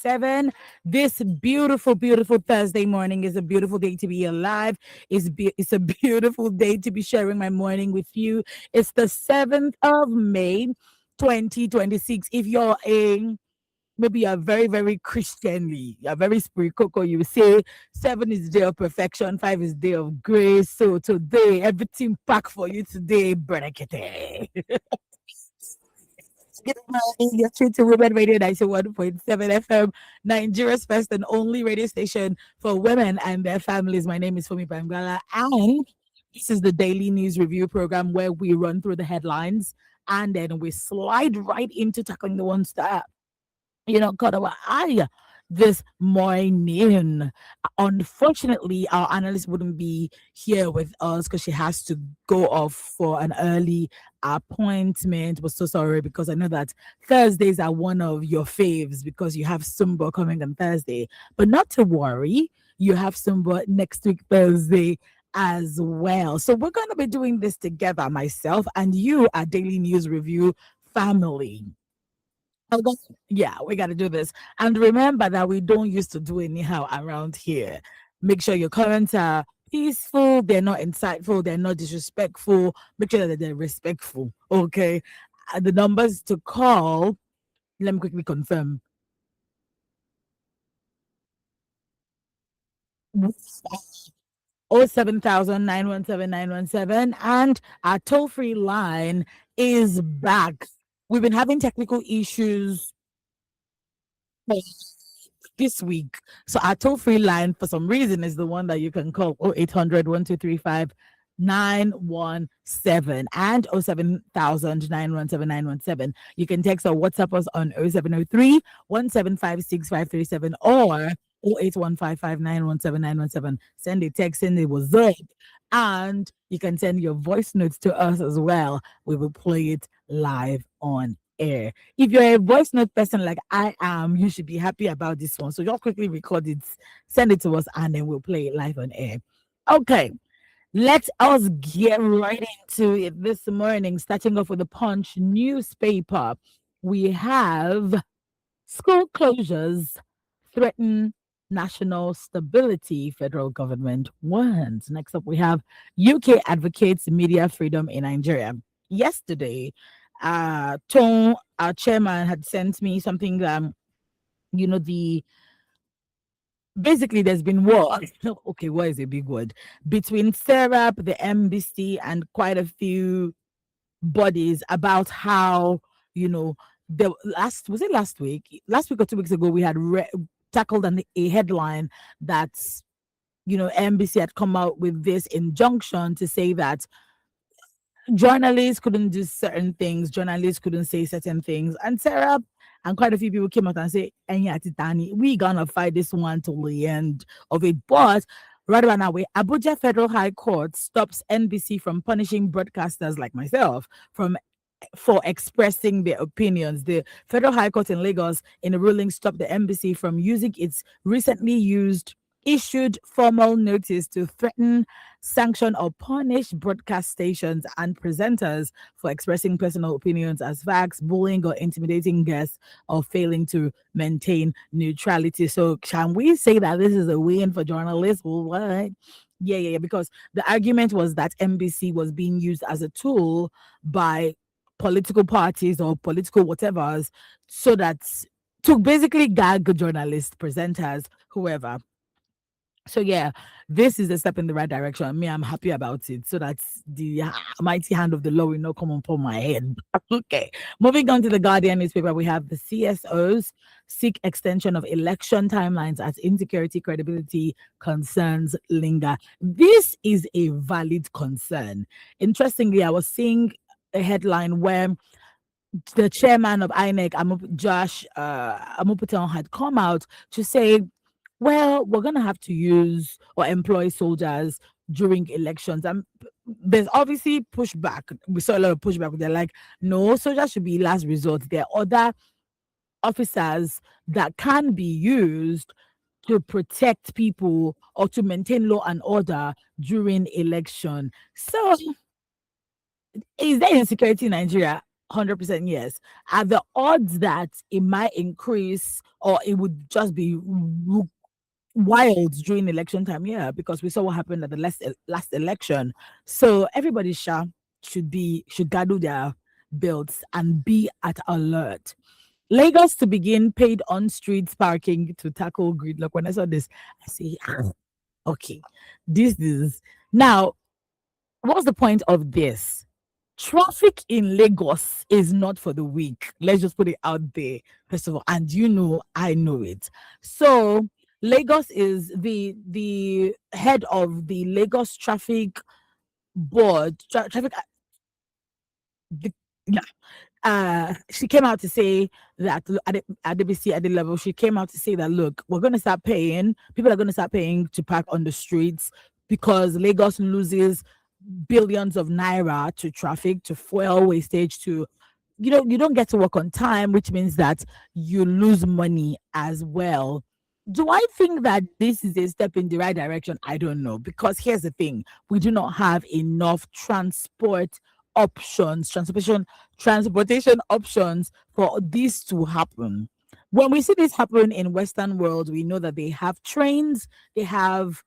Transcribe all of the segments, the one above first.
101.7. This beautiful, beautiful Thursday morning is a beautiful day to be alive. It's a beautiful day to be sharing my morning with you. It's the 7th of May, 2026. If you're a maybe you're very, very Christianly, you're very spiritual, you say 7 is the day of perfection, 5 is the day of grace. So today, everything packed for you today, Brenakete. Good morning. You're tuned to Women Radio 91.7 FM, Nigeria's first and only radio station for women and their families. My name is Fumi Bangala, and this is the Daily News Review program where we run through the headlines and then we slide right into tackling the ones that caught our eye this morning. Unfortunately, our analyst wouldn't be here with us because she has to go off for an early appointment. We're so sorry because I know that Thursdays are one of your faves because you have Sumba coming on Thursday. But not to worry, you have Sumba next week, Thursday as well. So we're going to be doing this together, myself and you, our Daily News Review family. Yeah, we got to do this. And remember that we don't used to do anyhow around here. Make sure your comments are peaceful, they're not insightful, they're not disrespectful. Make sure that they're respectful. Okay. The numbers to call, let me quickly confirm. 07000 and our toll-free line is back. We've been having technical issues this week. So our toll-free line for some reason is the one that you can call 0800 1235 917 and 07000 You can text or WhatsApp us on 0703 1756537 or 08155917917. Send a text, send it was up. And you can send your voice notes to us as well. We will play it live on air. If you're a voice note person like I am, you should be happy about this one. So just quickly record it, send it to us, and then we'll play it live on air. Okay. Let us get right into it this morning, starting off with the Punch newspaper. We have school closures threaten national stability, federal government warns. Next up, we have UK advocates media freedom in Nigeria. Yesterday, Tom, our chairman, had sent me something, basically there's been war. Okay, war is a big word. Between SERAP, the MBC, and quite a few bodies about how, the last week or 2 weeks ago, we had tackled a headline that's, MBC had come out with this injunction to say that journalists couldn't do certain things, journalists couldn't say certain things, and Sarah and quite a few people came out and say, we gonna fight this one till the end of it. But right about now, Abuja Federal High Court stops NBC from punishing broadcasters like myself for expressing their opinions. The Federal High Court in Lagos, in a ruling, stopped the NBC from using its recently issued formal notice to threaten, sanction, or punish broadcast stations and presenters for expressing personal opinions as facts, bullying, or intimidating guests, or failing to maintain neutrality. So, can we say that this is a win for journalists? Well, what? Yeah, because the argument was that NBC was being used as a tool by political parties or political whatevers, so that to basically gag journalists, presenters, whoever. So yeah, this is a step in the right direction. Me, I'm happy about it. So that's the mighty hand of the law will not come upon my head. Okay. Moving on to the Guardian newspaper, we have the CSOs seek extension of election timelines as insecurity credibility concerns linger. This is a valid concern. Interestingly, I was seeing a headline where the chairman of INEC, Josh Amupiton, had come out to say, well, we're going to have to use or employ soldiers during elections. And there's obviously pushback. We saw a lot of pushback. They're like, no, soldiers should be last resort. There are other officers that can be used to protect people or to maintain law and order during election. So, is there insecurity in Nigeria? 100% yes. Are the odds that it might increase or it would just be wild during election time? Yeah, because we saw what happened at the last election. So everybody should gather their belts and be at alert. Lagos to begin paid on streets parking to tackle gridlock. When I saw this, I say, "Ah, okay, this is now. What's the point of this? Traffic in Lagos is not for the weak. Let's just put it out there, first of all. And I know it. So Lagos is the head of the Lagos Traffic Board, traffic. The, yeah, she came out to say that at the level, she came out to say that look, we're going to start paying. People are going to start paying to park on the streets because Lagos loses billions of naira to traffic, to fuel wastage, to you don't get to work on time, which means that you lose money as well. Do I think that this is a step in the right direction? I don't know, because here's the thing: we do not have enough transportation options for this to happen. When we see this happen in Western world, we know that they have trains, they have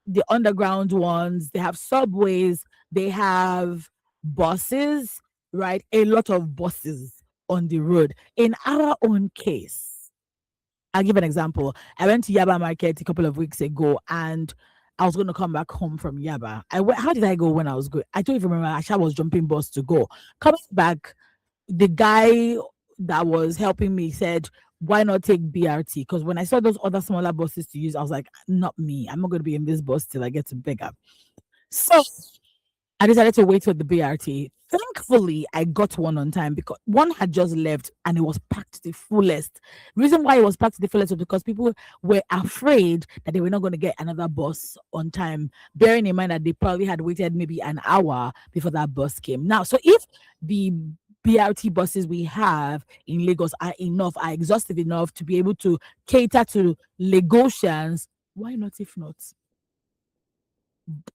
the underground ones, they have subways, they have buses, right? A lot of buses on the road. In our own case, I'll give an example. I went to Yaba Market a couple of weeks ago and I was going to come back home from Yaba. How did I go when I was good? I don't even remember. Actually, I was jumping bus to go. Coming back, the guy that was helping me said, why not take BRT? Because when I saw those other smaller buses to use, I was like, not me. I'm not going to be in this bus till I get to bigger. So I decided to wait for the BRT. Thankfully, I got one on time because one had just left and it was packed to the fullest. Reason why it was packed to the fullest was because people were afraid that they were not going to get another bus on time, bearing in mind that they probably had waited maybe an hour before that bus came. Now, so if the BRT buses we have in Lagos are exhaustive enough to be able to cater to Lagosians, why not if not?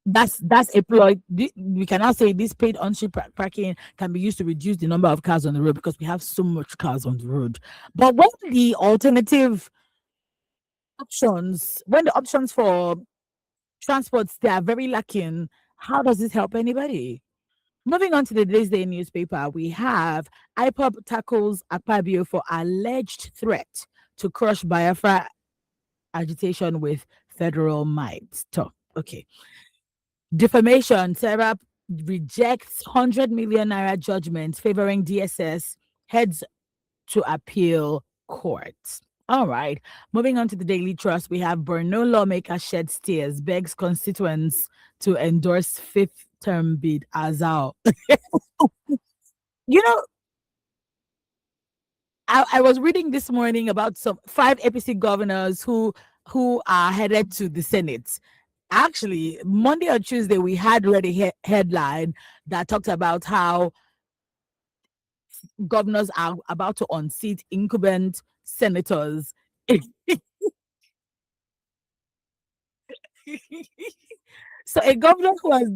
That's a ploy. We can now say this paid on-street parking can be used to reduce the number of cars on the road because we have so much cars on the road. But when the options for transports they are very lacking, how does this help anybody? Moving on to the Day newspaper, we have IPOB tackles Akpabio for alleged threat to crush Biafra agitation with federal might. So, okay. Defamation. Sarah rejects 100 million naira judgment favoring DSS, heads to appeal court. All right. Moving on to the Daily Trust, we have Borno lawmaker sheds tears, begs constituents to endorse fifth term bid Azal. you know, I was reading this morning about some five APC governors who are headed to the Senate. Actually, Monday or Tuesday, we had read a headline that talked about how governors are about to unseat incumbent senators. So a governor who has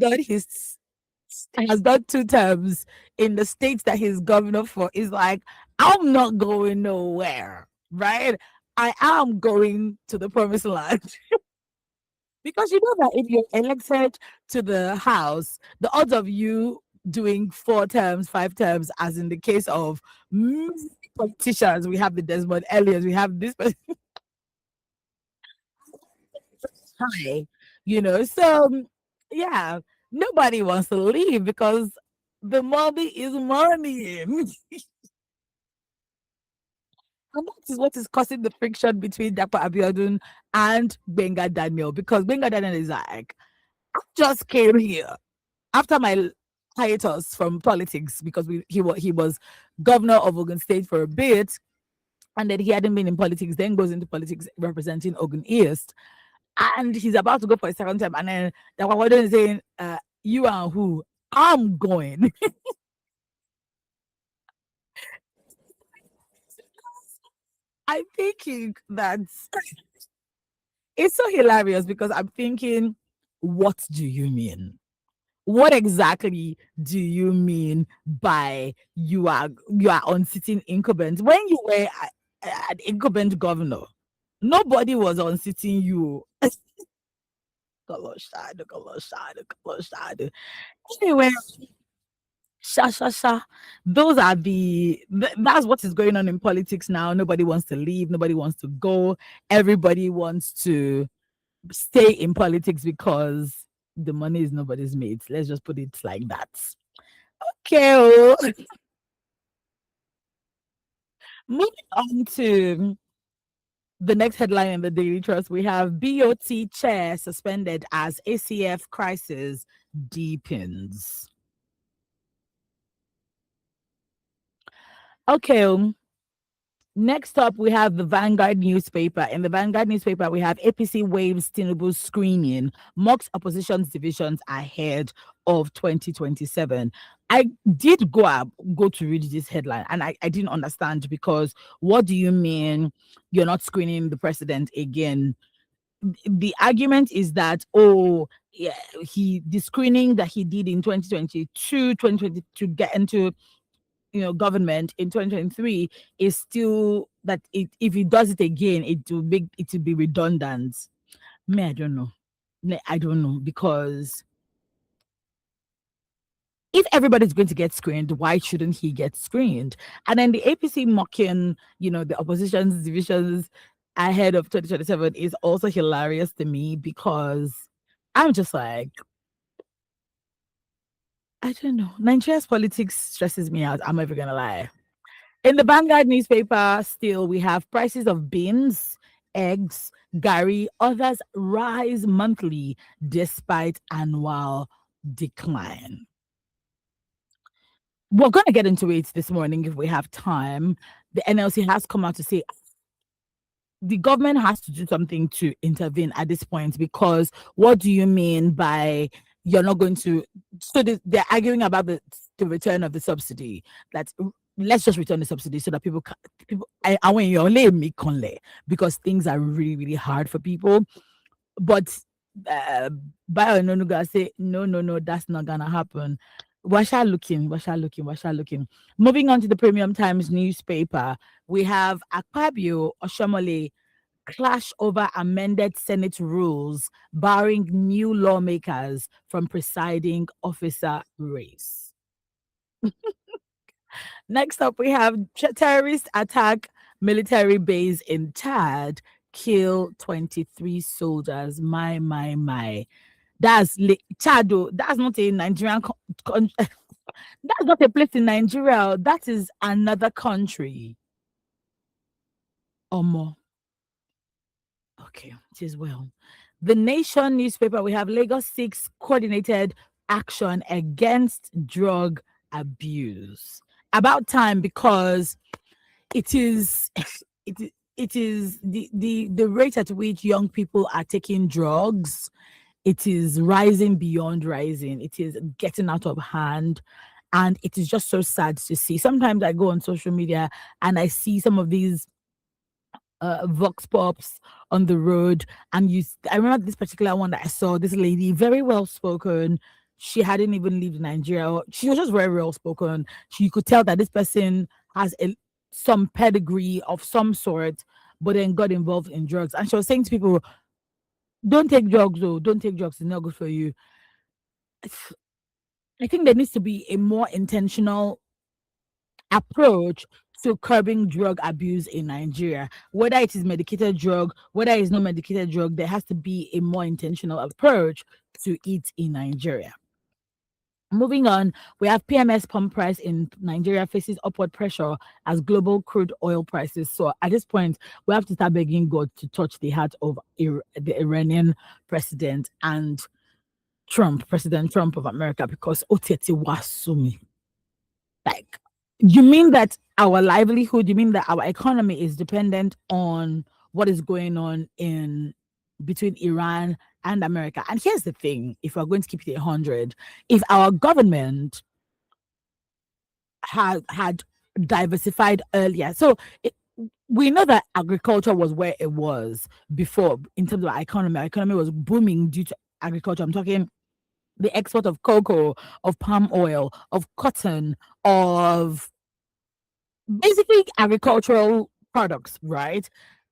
done two terms in the states that he's governor for is like, I'm not going nowhere, right? I am going to the promised land. Because you know that if you're elected to the House, the odds of you doing 4 terms, 5 terms, as in the case of politicians, we have the Desmond Elliott, we have this person high, So, yeah, nobody wants to leave because the money is money. And that is what is causing the friction between Dapa Abiodun and Benga Daniel, because Benga Daniel is like, I just came here after my hiatus from politics because he was governor of Ogun State for a bit, and then he hadn't been in politics. Then goes into politics representing Ogun East, and he's about to go for a second time. And then the one is saying, "You are who? I'm going." I'm thinking that it's so hilarious because I'm thinking, what do you mean? What exactly do you mean by you are unseating incumbent? When you were an incumbent governor, nobody was unseating you. Koloshado, koloshado, koloshado. Anyway, sha sha sha. Those are that's what is going on in politics now. Nobody wants to leave. Nobody wants to go. Everybody wants to stay in politics because the money is nobody's mate. Let's just put it like that. Okay. Oh. Moving on to the next headline in the Daily Trust, we have BOT chair suspended as ACF crisis deepens. Okay. Next up, we have the Vanguard newspaper. In the Vanguard newspaper, we have APC waives Tinubu's screening, mocks opposition's divisions ahead of 2027. I did go to read this headline and I didn't understand because what do you mean you're not screening the president again? The argument is that, oh, yeah, the screening that he did in 2022, 2020 to get into government in 2023 is still that if he does it again, it will be redundant. Me, I don't know. I don't know because if everybody's going to get screened, why shouldn't he get screened? And then the APC mocking, the opposition's divisions ahead of 2027 is also hilarious to me because I'm just like, I don't know. Nigeria's politics stresses me out. I'm never gonna lie. In the Vanguard newspaper, still, we have prices of beans, eggs, gari, others rise monthly despite annual decline. We're going to get into it this morning if we have time. The NLC has come out to say the government has to do something to intervene at this point because what do you mean by you're not going to they're arguing about the return of the subsidy that let's just return the subsidy so that people I want your me because things are really really hard for people but uh Bayo Nonuga say no that's not gonna happen. Washa looking. Moving on to the Premium Times newspaper, we have Akpabio Oshomole clash over amended Senate rules barring new lawmakers from presiding officer race. Next up, we have terrorist attack military base in Chad, kill 23 soldiers. My. That's Chado. That's not a Nigerian. That's not a place in Nigeria. That is another country. Omo. Okay, it is well. The Nation newspaper, we have Lagos 6 coordinated action against drug abuse. About time because it is it is the rate at which young people are taking drugs, it is rising beyond rising. It is getting out of hand. And it is just so sad to see. Sometimes I go on social media and I see some of these vox pops on the road and I remember this particular one that I saw, this lady, very well spoken. She hadn't even lived in Nigeria. She was just very well spoken. You could tell that this person has some pedigree of some sort, but then got involved in drugs. And she was saying to people, don't take drugs, though. Don't take drugs. It's not good for you. I think there needs to be a more intentional approach to curbing drug abuse in Nigeria. Whether it is medicated drug, whether it's not medicated drug, there has to be a more intentional approach to it in Nigeria. Moving on, we have PMS pump price in Nigeria faces upward pressure as global crude oil prices soar. At this point, we have to start begging God to touch the heart of the Iranian president and President Trump of America, because Oteti Wasumi. Like, you mean that our livelihood, you mean that our economy is dependent on what is going on in between Iran and America? And here's the thing, if we're going to keep it 100, if our government had diversified earlier, so we know that agriculture was where it was before in terms of our economy. Our economy was booming due to agriculture. I'm talking the export of cocoa, of palm oil, of cotton, of basically agricultural products, right?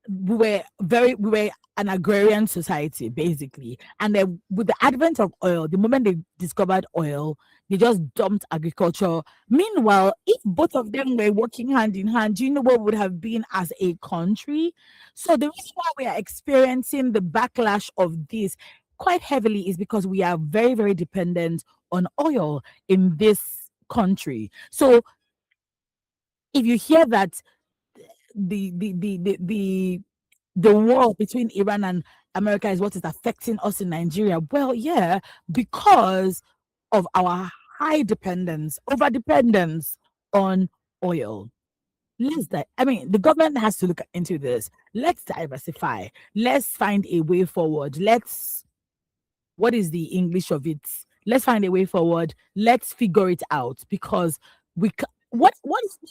We were an agrarian society basically, and then with the advent of oil, the moment they discovered oil, they just dumped agriculture. Meanwhile, if both of them were working hand in hand, do you know what would have been as a country? So the reason why we are experiencing the backlash of this quite heavily is because we are very, very dependent on oil in this country. So if you hear that the the the the the, the war between Iran and America is what is affecting us in Nigeria, well, yeah, because of our high dependence, over dependence on oil. I mean, the government has to look into this. Let's diversify. Let's find a way forward. What is the English of it? Let's find a way forward. Let's figure it out because what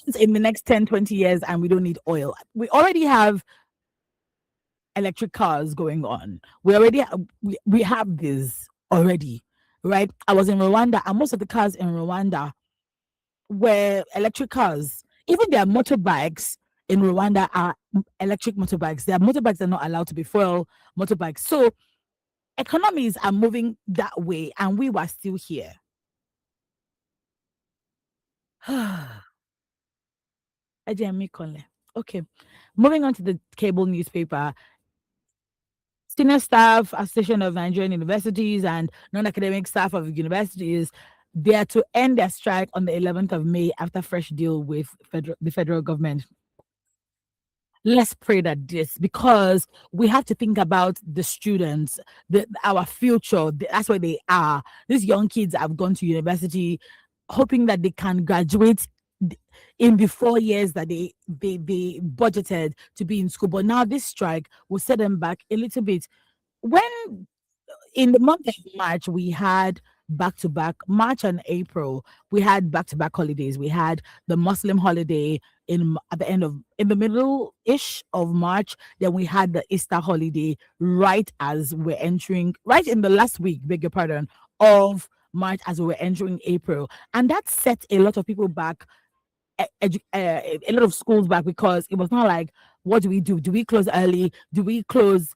is in the next 10, 20 years and we don't need oil? We already have electric cars going on. We have this already, right? I was in Rwanda and most of the cars in Rwanda were electric cars. Even their motorbikes in Rwanda are electric motorbikes. Their motorbikes are not allowed to be fuel motorbikes. So economies are moving that way and we were still here. Okay. Moving on to the cable newspaper. Senior staff, Association of Nigerian Universities and non-academic staff of universities, they are to end their strike on the 11th of May after fresh deal with the federal government. Let's pray that because we have to think about the students, our future. That's where they are. These young kids have gone to university, hoping that they can graduate in the 4 years that they budgeted to be in school. But now this strike will set them back a little bit. When in the month of March, we had back to back, March and April, we had back to back holidays. We had the Muslim holiday at the end of, in the middle ish of March. Then we had the Easter holiday right as we're entering, right in the last week, beg your pardon, of March as we were entering April. And that set a lot of people back, a lot of schools back because it was not like, what do we do? Do we close early? Do we close,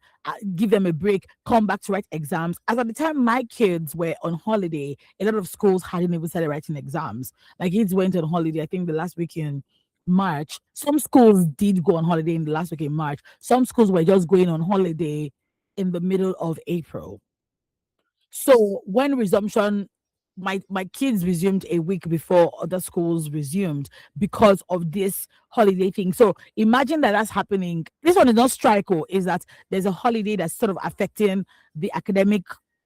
give them a break, come back to write exams? As at the time my kids were on holiday, a lot of schools hadn't even started writing exams. My kids went on holiday, I think the last week in March. Some schools did go on holiday in the last week in March. Some schools were just going on holiday in the middle of April. So when resumption, my kids resumed a week before other schools resumed because of this holiday thing. So imagine that that's happening. This one is not strike, is that there's a holiday that's sort of affecting the academic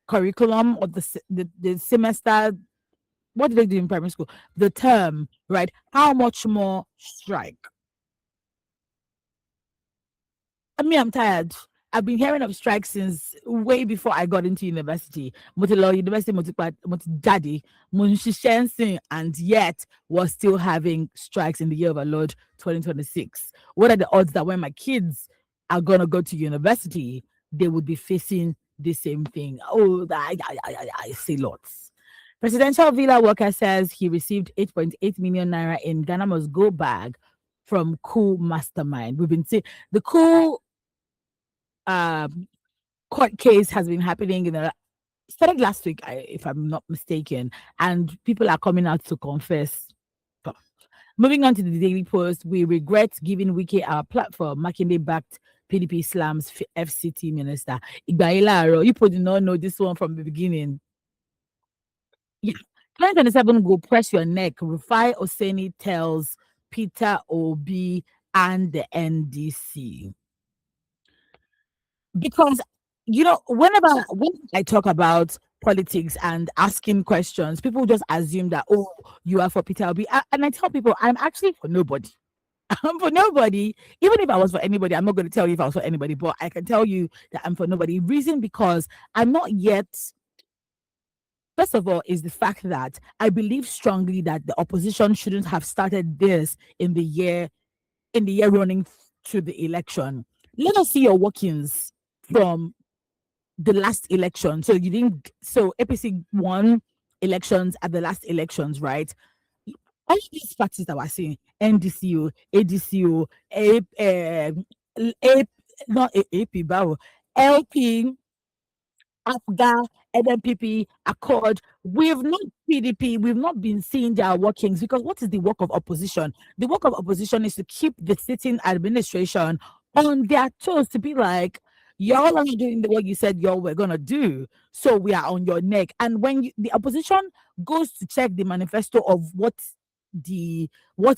curriculum or the semester. What do they do in primary school? The term, right? How much more strike? I'm tired. I've been hearing of strikes since way before I got into university. Motilo University, Daddy, Munshishensin, and yet was still having strikes in the year of our Lord 2026. What are the odds that when my kids are gonna go to university, they would be facing the same thing? Oh, I see lots. Presidential villa worker says he received 8.8 million naira in Ghana must go bag from coup mastermind. We've been seeing the coup court case has been happening started last week, if I'm not mistaken, and people are coming out to confess. Moving on to the Daily Post, we regret giving Wiki our platform. Makinde backed PDP slams FCT minister. Igbailaro, you did not know this one from the beginning. Yeah. 2027 go press your neck. Rufai Oseni tells Peter Obi and the NDC. Because when I talk about politics and asking questions, people just assume that, oh, you are for Peter Obi. And I tell people I'm actually for nobody. I'm for nobody. Even if I was for anybody, I'm not going to tell you if I was for anybody, but I can tell you that I'm for nobody. Reason because I'm not yet. First of all, is the fact that I believe strongly that the opposition shouldn't have started this in the year running to the election. Let us see your workings from the last election. So you didn't. So APC won elections at the last elections, right? All these parties that we're seeing, NDCO, ADCO, A, not AP, but LP, AFGA, NMPP, Accord. We've not PDP, we've not been seeing their workings, because what is the work of opposition? The work of opposition is to keep the sitting administration on their toes, to be like, y'all are not doing what you said y'all were gonna do, so we are on your neck. And when the opposition goes to check the manifesto of what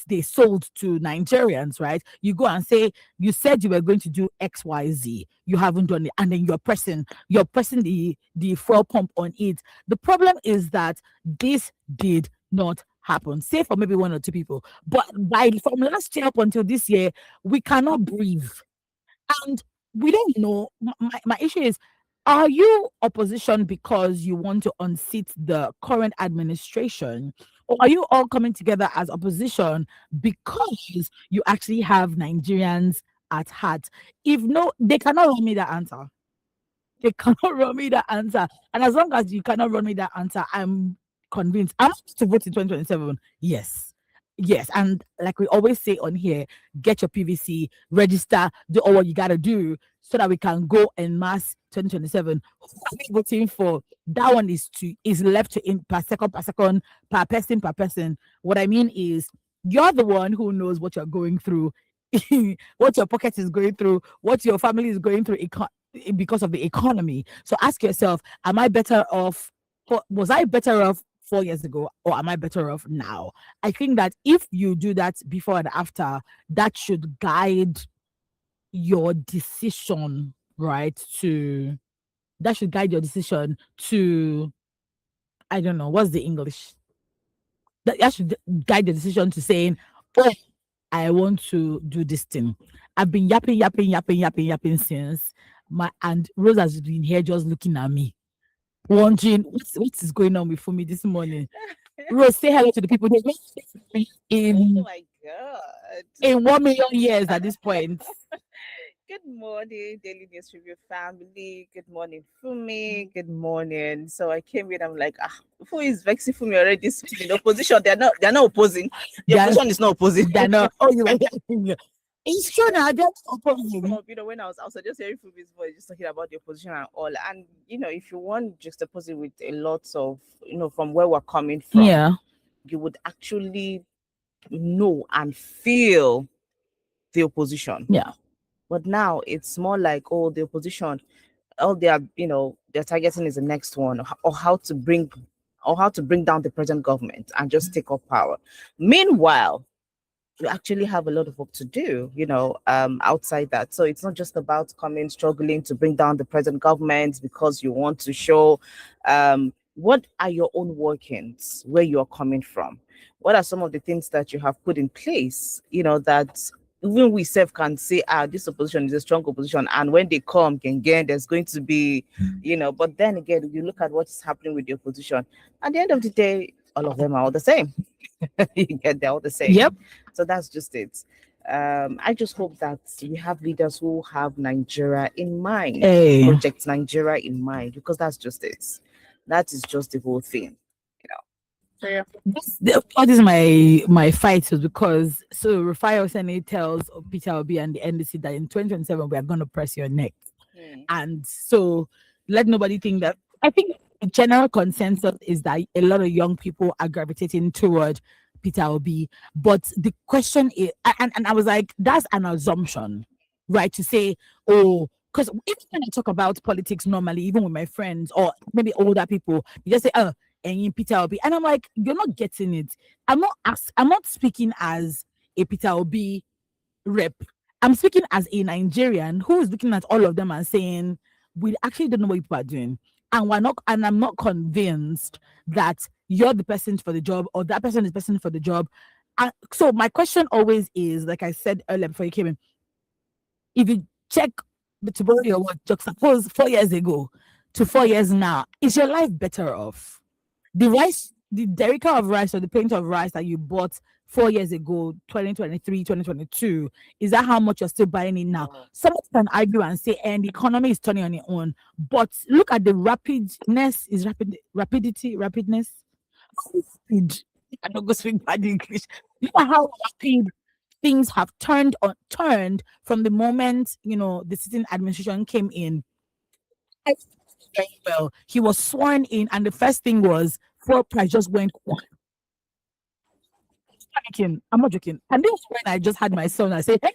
they sold to Nigerians, right? You go and say, you said you were going to do XYZ, you haven't done it, and then you're pressing the fuel pump on it. The problem is that this did not happen, save for maybe one or two people. But from last year up until this year, we cannot breathe. And we don't know. My issue is, are you opposition because you want to unseat the current administration? Or are you all coming together as opposition because you actually have Nigerians at heart? If no, they cannot run me that answer. They cannot run me that answer. And as long as you cannot run me that answer, I'm convinced. I'm supposed to vote in 2027. Yes. Yes. And like we always say on here, get your PVC, register, do all what you got to do so that we can go en masse 2027. Who are we voting for? That one is left to in per second, per person. What I mean is, you're the one who knows what you're going through, what your pocket is going through, what your family is going through because of the economy. So ask yourself, am I better off? Was I better off 4 years ago, or am I better off now? I think that if you do that before and after, that should guide your decision, right? That should guide your decision to, I don't know, what's the English? That should guide the decision to saying, oh, I want to do this thing. I've been yapping since and Rose has been here just looking at me, wondering what is going on with me this morning. Rose, say hello to the people. Oh my God. In 1 million years at this point. Good morning, Daily News Review family. Good morning, Fumi. Good morning. So I came in, I'm like, who is vexing Fumi already sitting in opposition? They're not opposing. The opposition is not opposing. They're not. Oh, you were it's true now. They're opposing. When I was outside, just hearing Fumi's voice, just talking about the opposition and all. And if you want just opposite with a lot of, from where we're coming from, yeah, you would actually know and feel the opposition. Yeah. But now it's more like, the opposition, all they're targeting is the next one, or how to bring down the present government and just take up power. Meanwhile, you actually have a lot of work to do, outside that. So it's not just about struggling to bring down the present government because you want to show what are your own workings, where you're coming from. What are some of the things that you have put in place, that even we self can say, this opposition is a strong opposition, and when they come again, there's going to be, but then again, you look at what is happening with the opposition. At the end of the day, all of them are all the same. They're all the same. Yep. So that's just it. I just hope that we have leaders who have Nigeria in mind, project Nigeria in mind, because that's just it. That is just the whole thing. So yeah, all this is my fight, was because Rufai Oseni tells Peter Obi and the NDC that in 2027 we are going to press your neck, and so let nobody think that. I think the general consensus is that a lot of young people are gravitating toward Peter Obi, but the question is, and I was like, that's an assumption, right? To say, because even when I talk about politics normally, even with my friends or maybe older people, you just say, and Peter Obi, and I'm like, you're not getting it. I'm not speaking as a Peter Obi rep. I'm speaking as a Nigerian who is looking at all of them and saying, we actually don't know what people are doing, and I'm not convinced that you're the person for the job or that person is the person for the job. And so my question always is, like I said earlier before you came in, if you check the tomorrow or what, suppose 4 years ago to 4 years now, is your life better off? The rice, the derica of rice or the pint of rice that you bought 4 years ago, 2023, 2022? Is that how much you're still buying it now? Wow. Someone can argue and say, and the economy is turning on its own. But look at the rapidness, rapidness. Rapid. I don't go speak bad English. Look at how rapid things have turned from the moment, the sitting administration came in. I very well. He was sworn in, and the first thing was fuel price just went panicking. I'm not joking. And this was when I just had my son. I said, hey,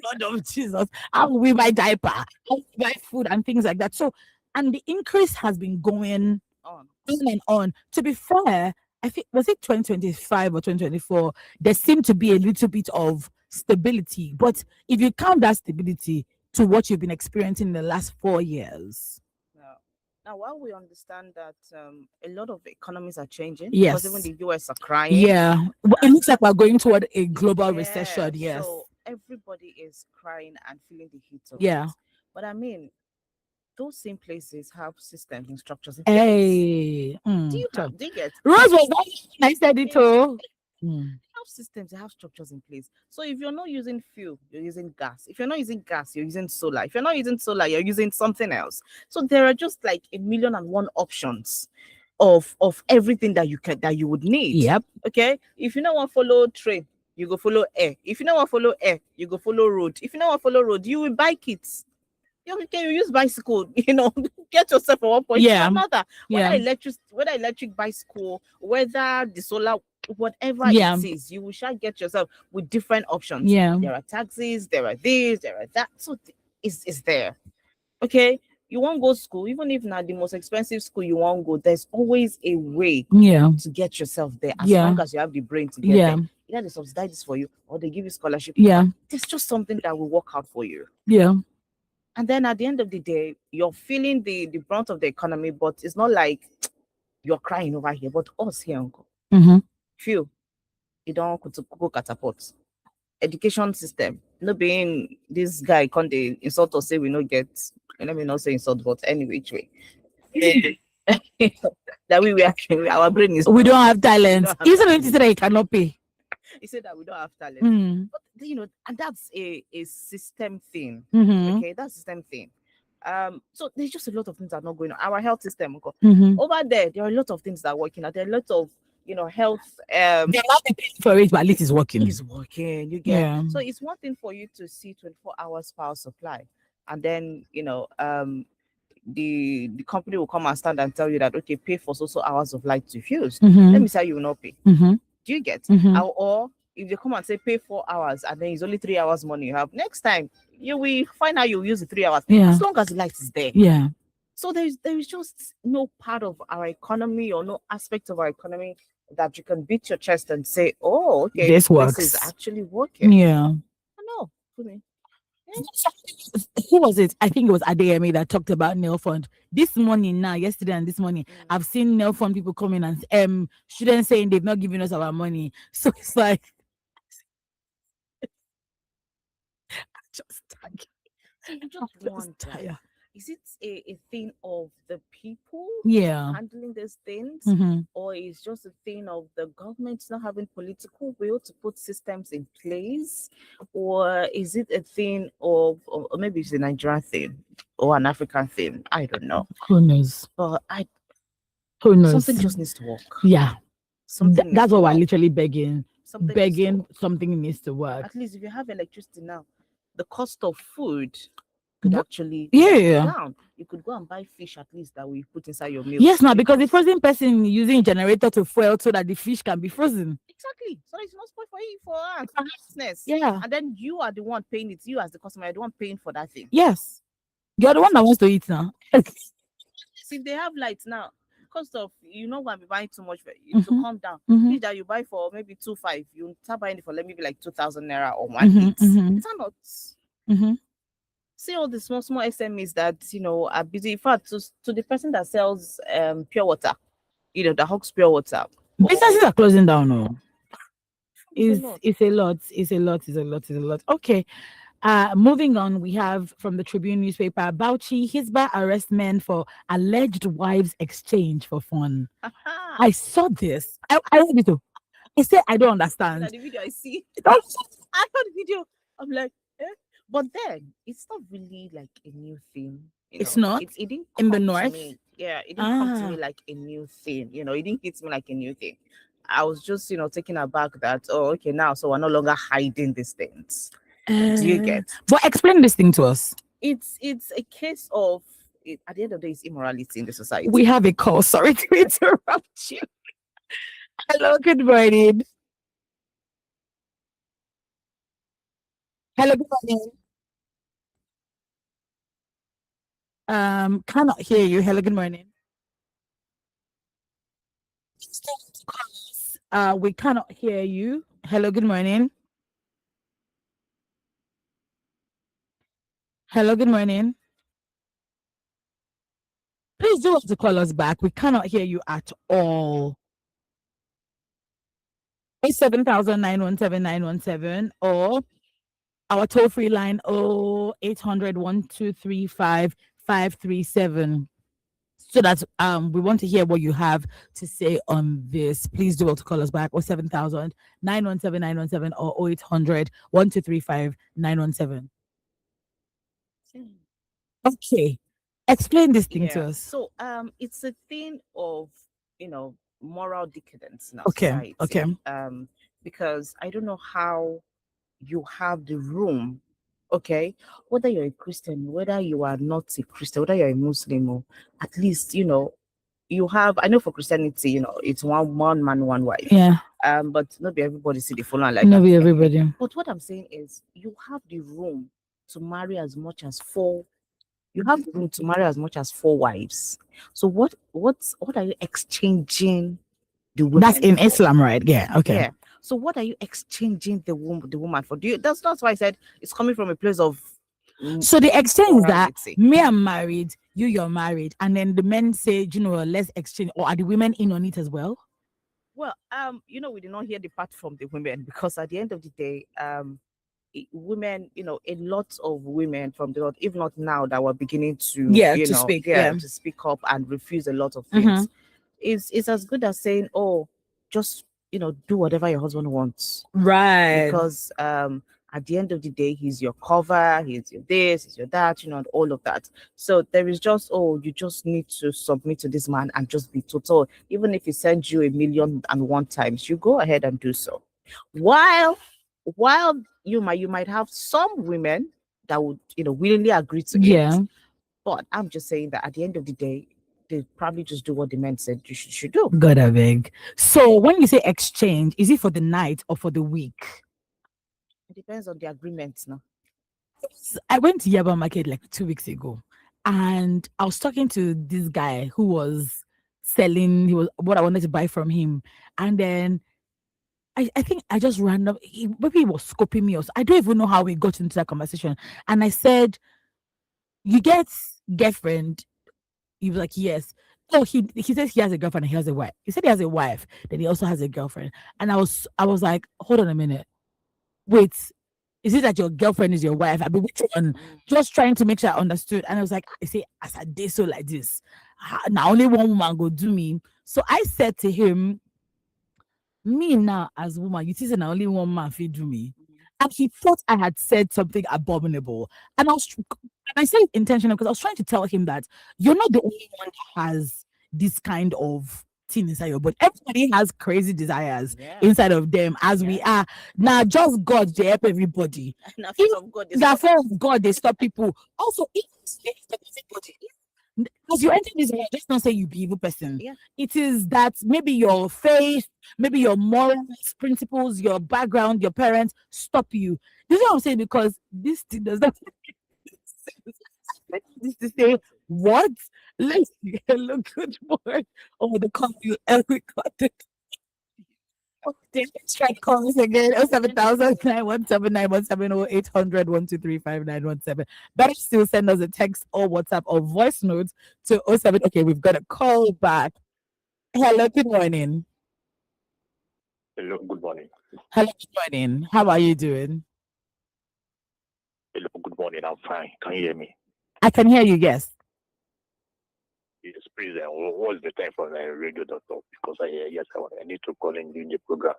Lord of Jesus, how will we buy diaper? How will we buy food and things like that? So, and the increase has been going on and on. To be fair, I think, was it 2025 or 2024? There seemed to be a little bit of stability. But if you count that stability to what you've been experiencing in the last 4 years. Now, while we understand that a lot of economies are changing, yes, because even the US are crying. Yeah, it looks like we're going toward a global recession. Yes, so everybody is crying and feeling the heat of Yeah. it. But I mean, those same places have systems and structures in place. Hey, Do you get Rose was that I said it too. They have systems, they have structures in place. So if you're not using fuel, you're using gas. If you're not using gas, you're using solar. If you're not using solar, you're using something else. So there are just like 1,000,001 options of everything that you would need. Yep. Okay. If you don't want to follow train, you go follow air. If you don't want to follow air, you go follow road. If you don't want to follow road, you will buy kits. You use bicycle, get yourself from one point to another. Whether electric bicycle, whether the solar, whatever it is, you will get yourself with different options. Yeah. There are taxis, there are this, there are that. So it's there. Okay. You won't go to school, even if not the most expensive school you won't go, there's always a way to get yourself there, as long as you have the brain to get there. Either they subsidize this for you or they give you scholarship. Yeah. There's just something that will work out for you. Yeah. And then at the end of the day, you're feeling the brunt of the economy, but it's not like you're crying over here, but us here, uncle. Few, you don't go catapult. Education system, not being this guy can't they insult or say we no get, let me not say insult, but any which way. That we actually, our brain is, we don't have talent. Even if that you cannot pay. He said that we don't have talent. But and that's a system thing. Okay, that's a system thing. So there's just a lot of things that are not going on. Our health system, over there are a lot of things that are working. There are a lot of health. They're not paying for it, but at least it's working. It's working. You get. So it's one thing for you to see 24 hours power supply, and then the company will come and stand and tell you that, okay, pay for so hours of light to fuse. Let me say you will not pay. Do you get? Or if they come and say pay 4 hours and then it's only 3 hours money you have, next time you will find out you use the 3 hours, as long as the light is there. Yeah. So there is just no part of our economy or no aspect of our economy that you can beat your chest and say, oh, okay, this works. This is actually working. Yeah. No, yeah. Who was it? I think it was Adeyemi that talked about Nail Fund this morning. Yesterday and this morning, I've seen Nail Fund people coming and students saying they've not given us our money. So it's like, I just tired. Is it a thing of the people handling these things, or is just a thing of the government not having political will to put systems in place, or is it a thing of, or maybe it's a Nigerian thing or an African thing? I don't know. Who knows? But who knows? Something just needs to work. Yeah, that's what we're literally begging. Something needs to work. At least if you have electricity now, the cost of food could actually down. You could go and buy fish at least that we put inside your meal. Yes, now because the frozen person using generator to fuel so that the fish can be frozen. Exactly. So it's not spoiled for you, for us, for business. Yeah. And then you are the one paying it. You as the customer are the one paying for that thing. Yes. You're the one that wants to eat now. If they have lights now, cost of going to be buying too much to calm down. Fish that you buy for maybe 2,500, you start buying it for maybe like 2,000 naira or 1 It's not. See all the small SMEs that are busy. In fact, to the person that sells pure water, that hawks pure water. Businesses are closing down. No, it's a lot. Okay. Moving on, we have from the Tribune newspaper, Bauchi, Hisba arrest men for alleged wives exchange for fun. I saw this. I read it too. I say I don't Like understand. the video I see. That's- I saw the video. I'm like, eh? But then it's not really like a new thing. It's not It didn't in the come to north. me. Yeah, it didn't come to me like a new thing. It didn't hit me like a new thing. I was just, taken aback that, oh, okay, now so we're no longer hiding these things. Do you get? But explain this thing to us. It's a case of at the end of the day, it's immorality in the society. We have a call. Sorry to interrupt you. Hello, good morning. Hello, good morning. Cannot hear you. Hello, good morning. We cannot hear you. Hello, good morning. Hello, good morning. Please do have to call us back. We cannot hear you at all. 7,917,917 or our toll free line 0800 1235 537. So that's we want to hear what you have to say on this. Please do well to call us back or 7,917,917 or 0800 1235 917. Okay. Explain this thing to us. So it's a thing of moral decadence in our Okay. society. Okay. Because I don't know how you have the room, okay, whether you're a Christian, whether you are not a Christian, whether you're a Muslim, or at least you have. I know for Christianity, it's one man, one wife. Yeah. But not be everybody see the full like Not that. be everybody. But what I'm saying is, you have the room to marry as much as four. You have the room to marry as much as four wives. So what are you exchanging the woman? That's in for? Islam, right? Yeah. Okay. Yeah. So what are you exchanging the woman for? That's why I said it's coming from a place of. So the exchange is that morality. me, I'm married, you're married, and then the men say, let's exchange, or are the women in on it as well? Well, we did not hear the part from the women, because at the end of the day, women, a lot of women from the north, if not now, that were beginning to to speak up and refuse a lot of things. It's as good as saying, oh, just do whatever your husband wants, Right? Because at the end of the day, he's your cover, he's your this, he's your that, and all of that. So there is just, oh, you just need to submit to this man and just be total. Even if he sends you 1,000,001 times, you go ahead and do so. While you might have some women that would willingly agree to it. But I'm just saying that at the end of the day, they probably just do what the men said you should do. God, I beg. So when you say exchange, is it for the night or for the week? It depends on the agreements now. I went to Yaba Market like 2 weeks ago, and I was talking to this guy who was selling what I wanted to buy from him, and then I think I just maybe he was scoping me, or I don't even know how we got into that conversation. And I said, "You get girlfriend?" He was like, "Yes." Oh, he says he has a girlfriend and he has a wife. He said he has a wife, then he also has a girlfriend. And I was like, hold on a minute. Wait, is it that your girlfriend is your wife? I mean, which one? Just trying to make sure I understood. And I was like, I say, as I did so like this, now only one woman go do me. So I said to him, me now as woman, you see, now only one man feed do me. And he thought I had said something abominable. And I said it intentional because I was trying to tell him that you're not the only one that has this kind of thing inside your body. Everybody has crazy desires inside of them, as we are. Now, just God, they help everybody. The fear of God, they stop people. Also, if they stop everybody, as you enter this world, just not say you be evil person. It is that maybe your faith, maybe your morals, principles, your background, your parents stop you. This is what I'm saying, because this thing does not this to say what? Let's look good morning. Oh, the call you we got it. Let's try to call us again. 07,917,917 Better still send us a text or WhatsApp or voice notes to 07. Okay, we've got a call back. Hello, good morning. Hello, good morning. Hello, good morning. How are you doing? Hello, good morning. I'm fine. Can you hear me? I can hear you, yes. Yes, please. What's the time for the radio.com? Because I need to call in during the program.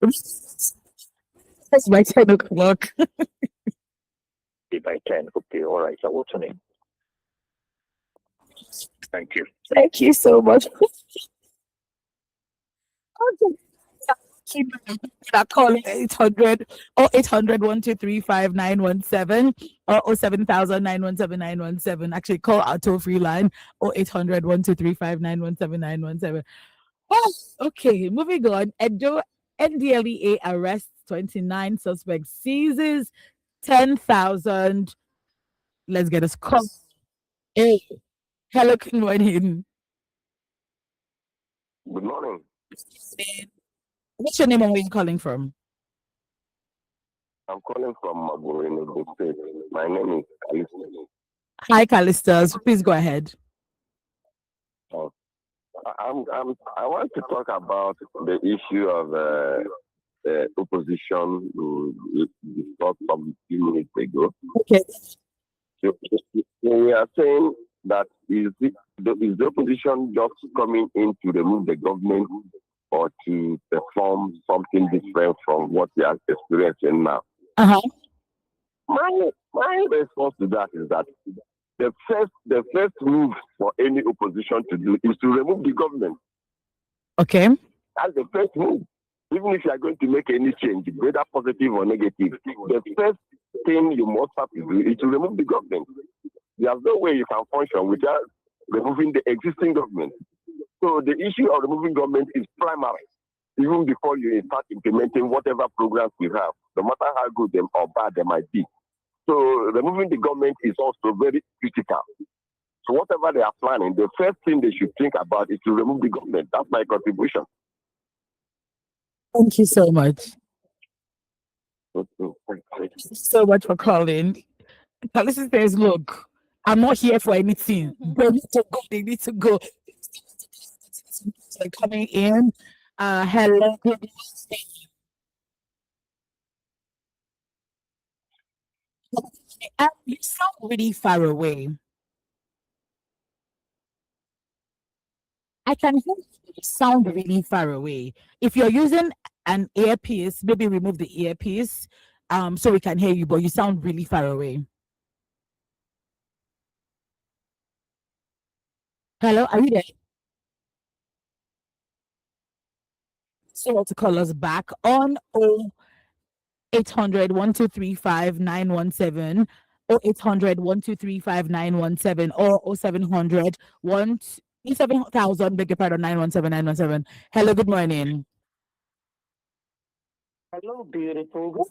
That's by 10 o'clock. Okay, by 10. Okay, all right. So what's your name? Thank you. Thank you so much. Okay. That call 800 or 800 123 917 or 07000 917 Actually, call our toll free line or 800 123 917 Oh, okay, moving on. Edo NDLEA arrests 29 suspects, seizes 10,000. Let's get a call. Hey, hello, good morning. Good morning. What's your name and where you calling from? I'm calling from Magorino State. My name is Alice. Hi, Callistas. Please go ahead. I want to talk about the issue of the opposition we discussed some few minutes ago. Okay. So we are saying that is the opposition just coming in to remove the government or to perform something different from what we are experiencing now? Uh-huh. My response to that is that the first move for any opposition to do is to remove the government. Okay. That's the first move. Even if you are going to make any change, whether positive or negative, the first thing you must have to do is to remove the government. There's no way you can function without removing the existing government. So the issue of removing government is primary, even before you start implementing whatever programs you have, no matter how good them or bad they might be. So removing the government is also very critical. So whatever they are planning, the first thing they should think about is to remove the government. That's my contribution. Thank you so much. Thank you So much for calling. Calista says, look, I'm not here for anything. They need to go. They need to go. Like coming in. Hello. You sound really far away. I can hear you sound really far away. If you're using an earpiece, maybe remove the earpiece so we can hear you, but you sound really far away. Hello, are you there? So to call us back on 0800 1235 917 or 800 1235 917 or 0700 7,000, beg your pardon, 917 Hello, good morning. Hello, beautiful.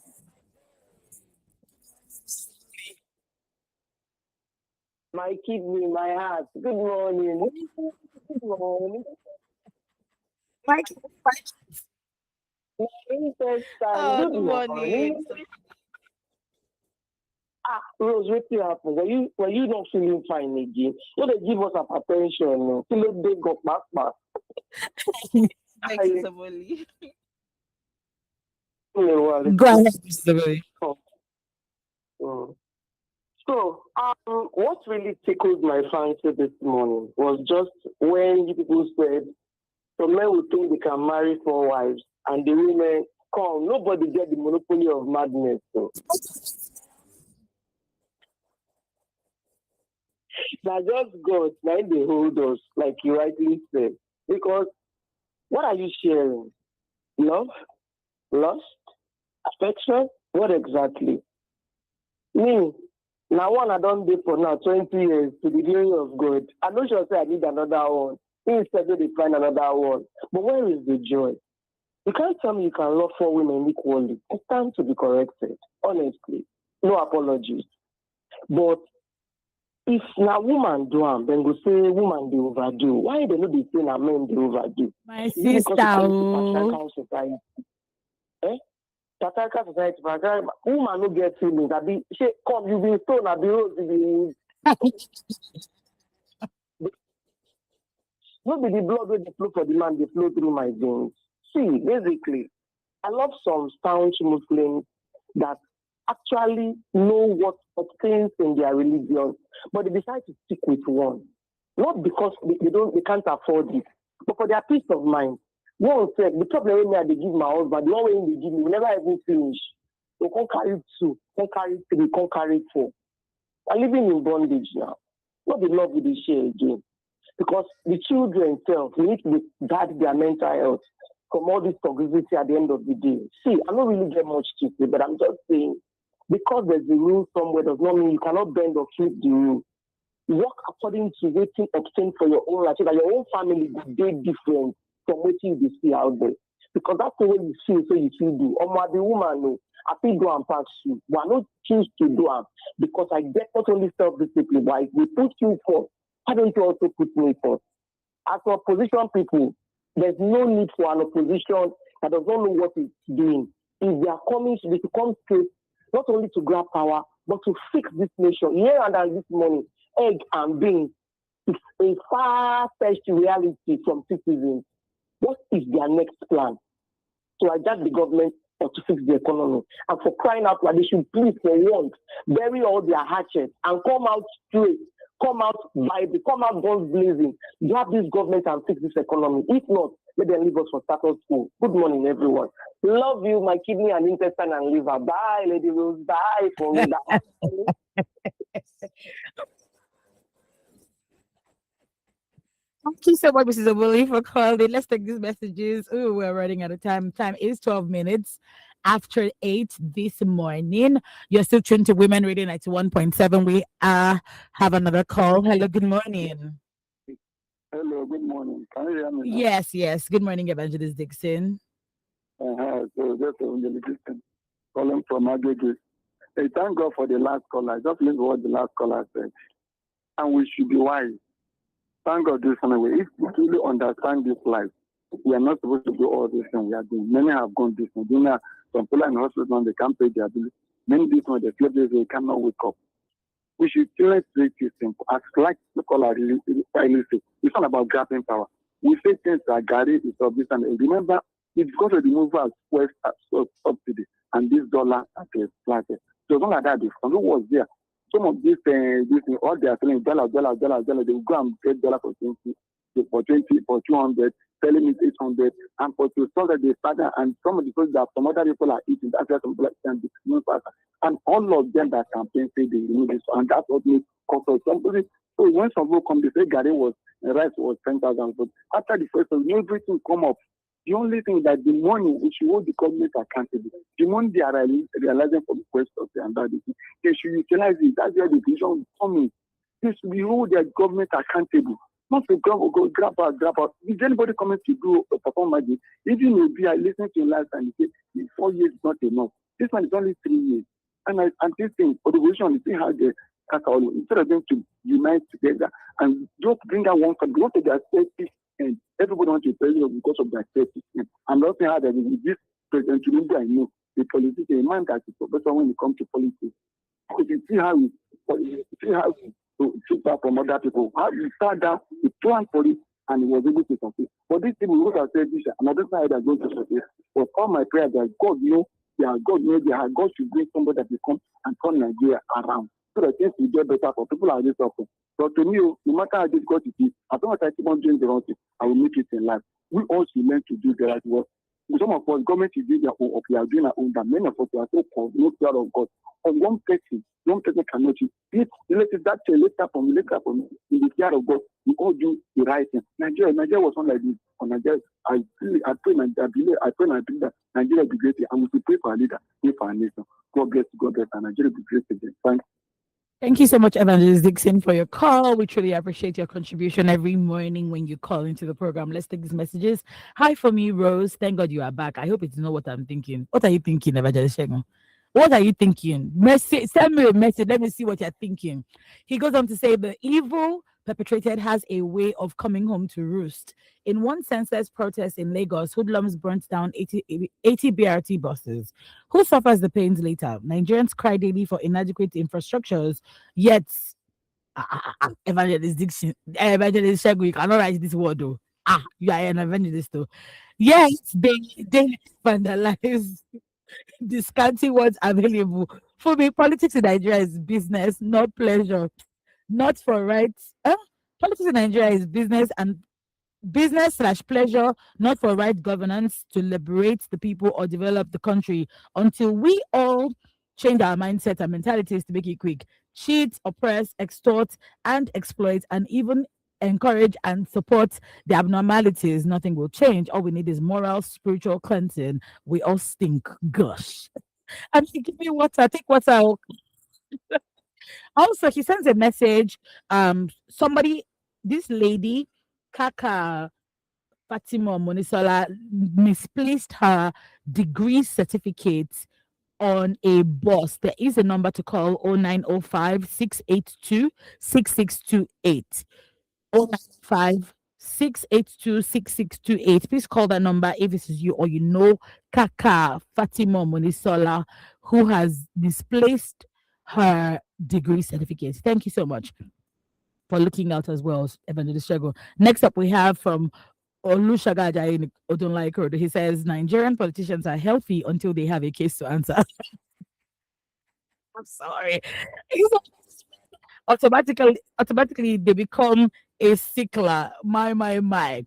My kidney, my heart. Good morning. Good morning. Mike, Good morning. Rose, what happened? Were you not feeling fine again? So they give us hypertension. They got back. Thank you, Saboli. Go ahead, Mr. Billy. So, what really tickled my fancy this morning was just when you people said some men will think they can marry 4 wives, and the women come. Nobody get the monopoly of madness. So. Now just God, like they hold us, like you rightly said. Because what are you sharing? Love? Lust? Affection? What exactly? Me, now one I don't date for now 20 years to the glory of God. I'm not sure say I need another one. Instead they find another one. But where is the joy? You can't tell me you can love 4 women equally. It's time to be corrected. Honestly. No apologies. But if now woman do them, then go say woman they overdo. Why they not be saying that men they overdo? My sister. Patriarchal society. Patriarchal society, woman no get feelings. I be she come, you be stone, I be rose, you be no be the blood where they flow for the man, they flow through my veins. See, basically, I love some staunch Muslims that actually know what obtains in their religion, but they decide to stick with one. Not because they can't afford it, but for their peace of mind. One sec, the problem when they give my husband, the one when they give me, we never even finish. We can't carry 2, can't carry 3, can't carry 4. We're living in bondage now. Not the love we dey share again. Because the children themselves need to guard their mental health from all this toxicity at the end of the day. See, I don't really get much to say, but I'm just saying, because there's a rule somewhere does not mean you cannot bend or flip the rule. Work according to waiting obtained for your own life, so that your own family will be different from what you see out there. Because that's the way you feel, so you feel do. Or the woman, no, I feel do and pass you. But I not choose to do it because I get not only self-discipline, but we put you first. Why don't you also put me first? As opposition people, there's no need for an opposition that does not know what it's doing. If they are coming, they should come straight, not only to grab power, but to fix this nation. Here and this morning, egg and beans is a far-fetched reality from citizens. What is their next plan? To hijack the government or to fix the economy? And for crying out loud, they should please, for once, bury all their hatchets and come out straight, come out guns blazing, grab this government and fix this economy. If not, let them leave us for status quo. Good morning, everyone. Love you, my kidney and intestine and liver. Bye, Lady Rose. Bye, for me. Thank you so much, Mrs. Obuli, for calling. Let's take these messages. Oh, we're running out of time. Time is 12 minutes after 8 this morning. You're still tuned to Women Radio 91.7. We have another call. Hello, good morning. Hello, good morning. Can you hear me now? Yes. Good morning, Evangelist Dixon. So that's Evangelist Dixon calling from Aggregate. Hey, thank God for the last caller. I just listen to what the last caller said. And we should be wise. Thank God this anyway. If we truly understand this life, we are not supposed to do all these things we are doing. Many have gone this way. Some people are in hospital, they can't pay their bills. Many this one, they sleep this way, they cannot wake up. We should still treat this simple. As like the caller really say, it's not about grabbing power. We say things like Gary is of this and remember, it's because of the movers West subsidy and this dollar at the flat. So not like that. The who was there. Some of this all they are selling dollar. They will go and get dollar for 200, selling it 800, and for to sell that they started, and some of the people that some other people are eating, that's why some people can be and all of them that campaign say they remove this, and that's what makes comfort. Somebody, so when some people come, they say Gary was rice was 10,000, but after the first one, everything come up. The only thing that the money which you hold the government accountable, the money they are realizing from the quest of the undertaking, they should utilize it. That's where the vision coming. They should be hold their government accountable. Not to grab out. Is anybody coming to do perform magic? Even if I listen to him last time, he said 4 years is not enough. This one is only 3 years. And this thing, for the vision, you see how the Kakao, instead of them to unite together and just bring out one country, go to their safety, and everybody wants to tell you because of their safety. I'm not saying how that with this president, I know the politician, a man that is professor when it comes to politics. You see how to take that from other people. How you start that, you plan for it, and he was able to succeed. But these people who have said this, another side are going to succeed. But all my prayers that God knows, God should bring somebody that will come and turn Nigeria around. So that things will get better for people like this often. But to me, no matter how difficult it is, as long as I keep on doing the right thing, I will make it in life. We all should learn to do the right work. Some of us, government is doing their own, or we are doing our own, but many of us are so called, no fear of God. On one person cannot do it. That later from me, in the fear of God, we all do the right thing. Nigeria was not like this. On Nigeria, I pray and I believe that Nigeria will be great, and we should pray for our leader, pray for our nation. God bless, and Nigeria will be great again. Thanks. Thank you so much, Evangelist Dixon, for your call. We truly appreciate your contribution every morning when you call into the program. Let's take these messages. Hi for me, Rose. Thank God you are back. I hope it's not what I'm thinking. What are you thinking, Evangelist Shegun? What are you thinking? Send me a message. Let me see what you're thinking. He goes on to say the evil perpetrated has a way of coming home to roost. In one senseless protest in Lagos, hoodlums burnt down 80 BRT buses. Who suffers the pains later? Nigerians cry daily for inadequate infrastructures, yet Evangelist Dixon, Evangelist Shegun, you cannot write this word though. You are an evangelist though. Yes, they vandalize the scanty words available. For me, politics in Nigeria is business, not pleasure. Not for rights. Politics in Nigeria is business and business/pleasure, not for right governance to liberate the people or develop the country until we all change our mindset and mentalities to make it quick. Cheat, oppress, extort, and exploit, and even encourage and support the abnormalities. Nothing will change. All we need is moral, spiritual cleansing. We all stink. Gosh. And he give me water. Take water. Also, he sends a message. Somebody, this lady, Kaka Fatima Monisola, misplaced her degree certificate on a bus. There is a number to call 0905 682 6628. 0905 682 6628. Please call that number if this is you or you know Kaka Fatima Monisola, who has misplaced her degree certificate. Thank you so much for looking out as well, Evangelist Shego. Next up, we have from Olushagaja in Odunlaiku. He says Nigerian politicians are healthy until they have a case to answer. I'm sorry. Automatically they become a sickler. My.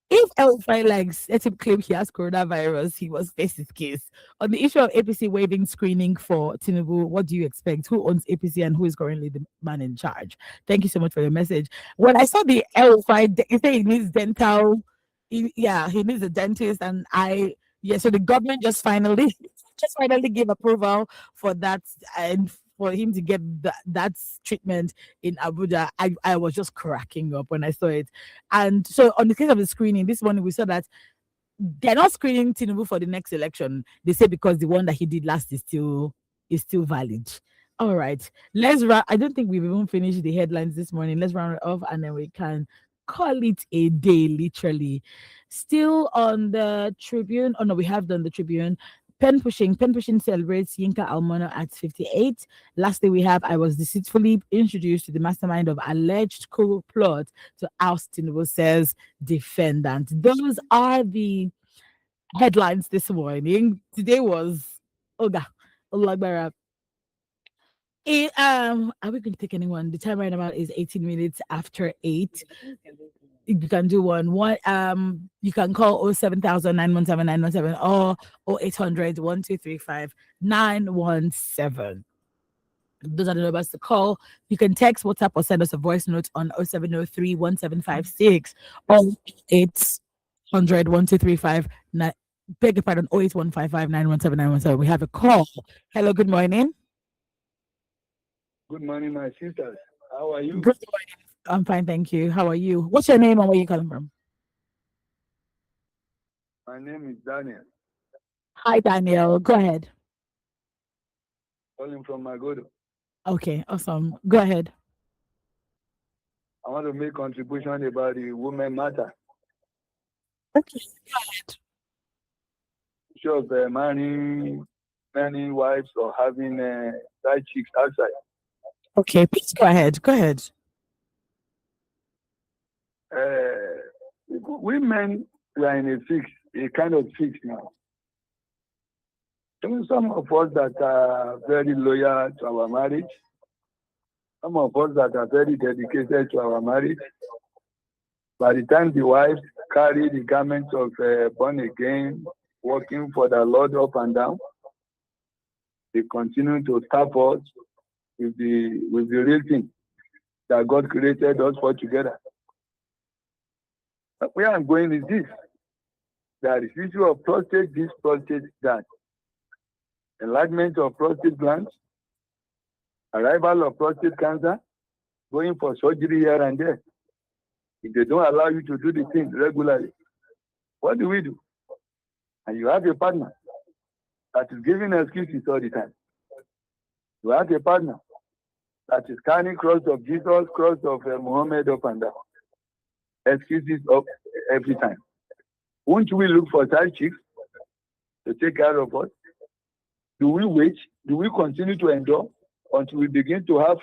If El-Rufai likes, let him claim he has coronavirus, he must face his case. On the issue of APC waiving screening for Tinubu, what do you expect? Who owns APC and who is currently the man in charge? Thank you so much for your message. When I saw the El-Rufai, he said he needs dental. He needs a dentist, and so the government just finally gave approval for that and for him to get that treatment in Abuja. I was just cracking up when I saw it. And so on the case of the screening, this morning we saw that they're not screening Tinubu for the next election. They say because the one that he did last is still valid. All right. Let's run. I don't think we've even finished the headlines this morning. Let's round it off and then we can call it a day, literally. Still on the Tribune. Oh no, we have done the Tribune. Pen pushing celebrates Yinka Almono at 58. Lastly, we have I was deceitfully introduced to the mastermind of alleged coup plot to oust Tinubu, says defendant. Those are the headlines this morning. Today was Oga Olagbara. Are we going to take anyone? The time right now is 18 minutes after 8. You can do one. You can call 07000 or 0800 1235 917. Those are the numbers to call. You can text, WhatsApp, or send us a voice note on 0703 1756 or 800 1235 beg your pardon, 08155 917 917. We have a call. Hello, good morning. Good morning, my sisters. How are you? Good morning. I'm fine, thank you. How are you? What's your name and where are you calling from? My name is Daniel. Hi, Daniel. Go ahead. Calling from Magodo. Okay, awesome. Go ahead. I want to make contribution about the women matter. Okay, go ahead. Issue of marrying many wives or having side chicks outside. Okay, please go ahead. Go ahead. Women are in a kind of fix now. Some of us that are very loyal to our marriage, some of us that are very dedicated to our marriage, by the time the wives carry the garments of born again, working for the Lord up and down, they continue to staff us with the real thing that God created us for together. But where I'm going is this. There is issue of prostate, this, prostate, that. Enlargement of prostate glands, arrival of prostate cancer, going for surgery here and there. If they don't allow you to do the thing regularly, what do we do? And you have a partner that is giving excuses all the time. You have a partner that is carrying cross of Jesus, cross of Muhammad up and down. Excuses of every time. Won't we look for side chicks to take care of us? Do we wait? Do we continue to endure until we begin to have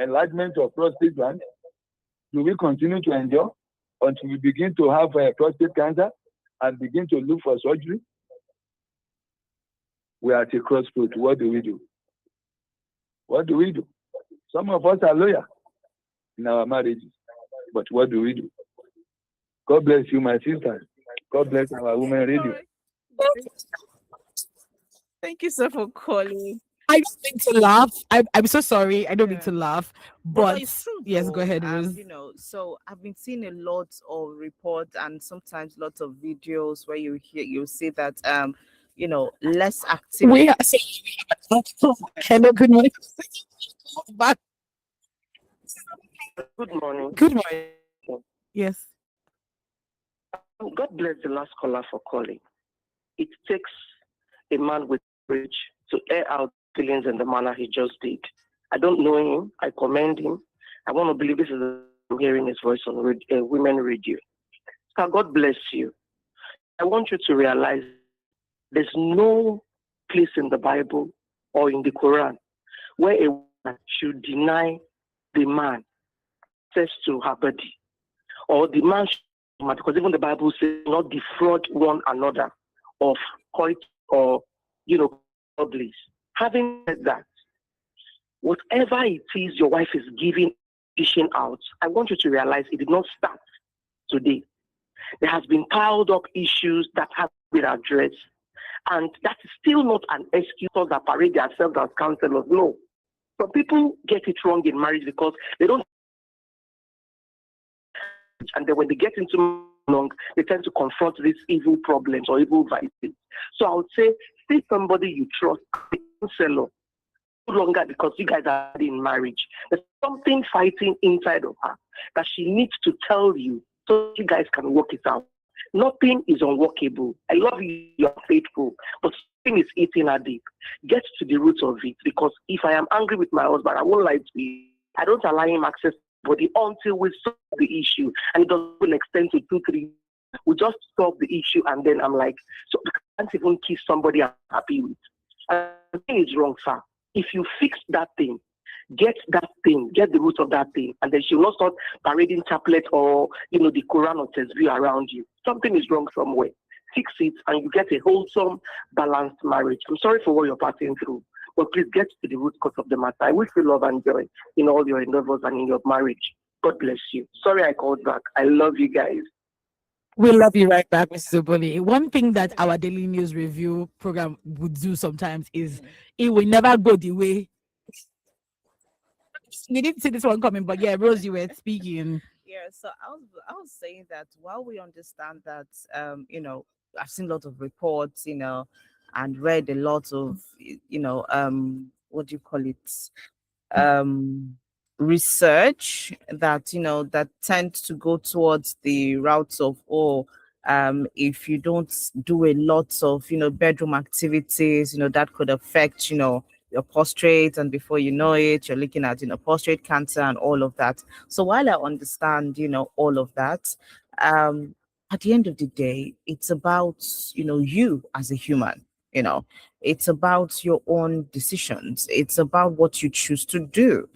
enlargement of prostate gland? Do we continue to endure until we begin to have prostate cancer and begin to look for surgery? We are at a crossroads. What do we do? What do we do? Some of us are loyal in our marriages, but what do we do? God bless you, my sister. God bless our women radio. Thank you, sir, for calling. I don't mean to laugh. I'm so sorry. I don't mean Yeah. to laugh. But But it's true. yes, Though. go ahead, Rose. So I've been seeing a lot of reports and sometimes lots of videos where you see that less activity. We are hello, good morning. Back. Good morning. Good morning. Yes. God bless the last caller for calling. It takes a man with courage to air out feelings in the manner he just did. I don't know him. I commend him. I want to believe this is I'm hearing his voice on women radio. So God bless you. I want you to realize there's no place in the Bible or in the Quran where a woman should deny the man access to her body, or the man should, because even the Bible says not defraud one another of coit or bliss. Having said that, whatever it is your wife is giving, dishing out, I want you to realize it did not start today. There has been piled up issues that have been addressed, and that is still not an excuse that parade themselves as counselors. No. Some people get it wrong in marriage because they don't, and then when they get into long, they tend to confront these evil problems or evil vices. So I would say, see somebody you trust, a counselor, no longer because you guys are in marriage. There's something fighting inside of her that she needs to tell you so you guys can work it out. Nothing is unworkable. I love you, you're faithful, but something is eating her deep. Get to the root of it, because if I am angry with my husband, I won't lie to you. I don't allow him access to the body until we solve the issue. And it doesn't extend to 2-3. We just solve the issue, and then I'm like, so I can't even kiss somebody I'm happy with. And the thing is wrong, sir. If you fix that thing, get the root of that thing, and then she will not start parading chaplet or the Quran or Tasbih around you. Something is wrong somewhere. Fix it, and you get a wholesome, balanced marriage. I'm sorry for what you're passing through, but please get to the root cause of the matter. I wish you love and joy in all your endeavors and in your marriage. God bless you. Sorry I called back. I love you guys. We love you right back, Mrs. Oboli. One thing that our daily news review program would do sometimes is it will never go the way. We didn't see this one coming, but yeah, Rose, you were speaking. Yeah, so I was saying that while we understand that I've seen a lot of reports, and read a lot of what do you call it? Research that that tend to go towards the routes of if you don't do a lot of bedroom activities, that could affect your prostate, and before you know it, you're looking at prostate cancer and all of that. So while I understand all of that, at the end of the day, it's about you as a human. It's about your own decisions. It's about what you choose to do.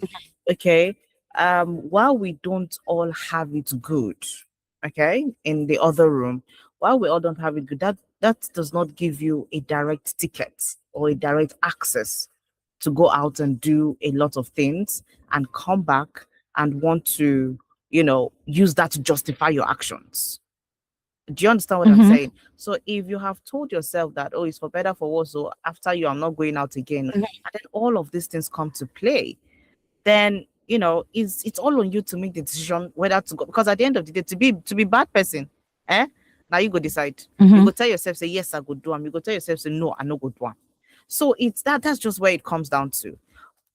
Okay. While we don't all have it good, okay, in the other room, while we all don't have it good, that does not give you a direct ticket or a direct access to go out and do a lot of things and come back and want to use that to justify your actions. Do you understand what I'm saying? So if you have told yourself that, oh, it's for better for worse, so after you, I'm not going out again, and then all of these things come to play, then it's all on you to make the decision whether to go. Because at the end of the day, to be bad person, now you go decide. You go tell yourself, say yes, I go do them. You go tell yourself, say no, I no go do them. So it's that's just where it comes down to.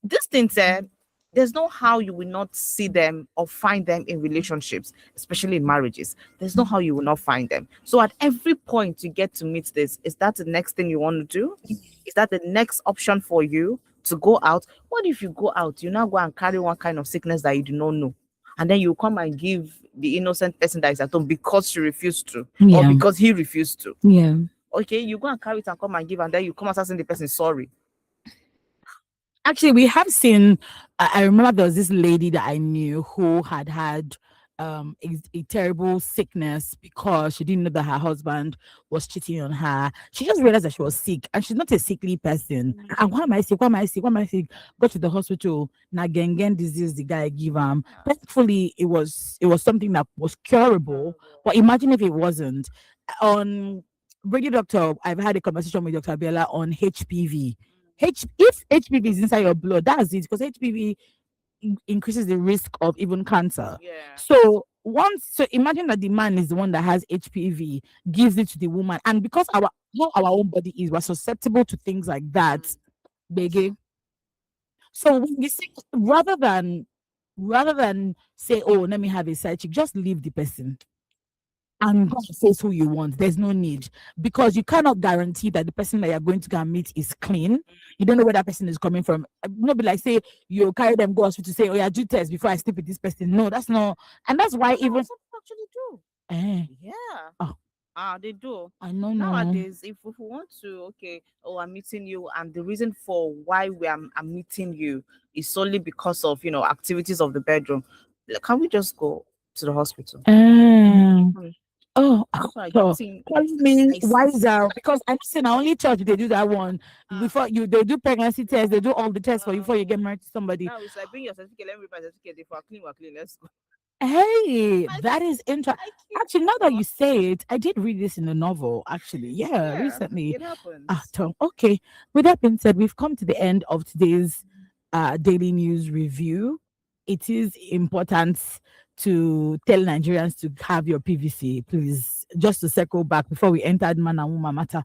This thing said, there's no how you will not see them or find them in relationships, especially in marriages. There's no how you will not find them. So at every point you get to meet this, is that the next thing you want to do? Is that the next option for you to go out? What if you go out, you now go and carry one kind of sickness that you do not know, and then you come and give the innocent person that is at home because she refused to, or because he refused to? Okay, you go and carry it and come and give, and then you come and asking the person sorry. Actually, we have seen, I remember there was this lady that I knew who had a terrible sickness because she didn't know that her husband was cheating on her. She just realized that she was sick, and she's not a sickly person. And why am I sick? Why am I sick? Why am I sick? Got to the hospital. Na gengen disease the guy give him. Thankfully, it was something that was curable. But imagine if it wasn't. On Radio Doctor, I've had a conversation with Dr. Bella on HPV. If HPV is inside your blood, that's it, because HPV increases the risk of even cancer. Yeah. So imagine that the man is the one that has HPV, gives it to the woman, and because how our own body is, we're susceptible to things like that. Bege. So when you say, rather than say, oh, let me have a side chick, just leave the person and God says who you want. There's no need, because you cannot guarantee that the person that you're going to go and meet is clean. You don't know where that person is coming from. Not be like, say you carry them go hospital to say, oh yeah, do test before I sleep with this person. No, that's not, and that's why even Some people actually do. Yeah. Oh. They do. I know Nowadays, if we want to, okay, oh, I'm meeting you, and the reason for why I'm meeting you is solely because of activities of the bedroom. Can we just go to the hospital? Oh, I so think calling me I see. wiser, because I'm saying only church they do that one before they do pregnancy tests, they do all the tests for you before you get married to somebody. Now it's like, bring your certificate, let me bring my certificate. If we're clean, let's go. Hey, I that is interesting. Actually, now that you say it, I did read this in a novel. Actually, yeah, recently. It happens. Tom. Okay. With that being said, we've come to the end of today's daily news review. It is important to tell Nigerians to have your PVC, please. Just to circle back before we entered man and woman matter.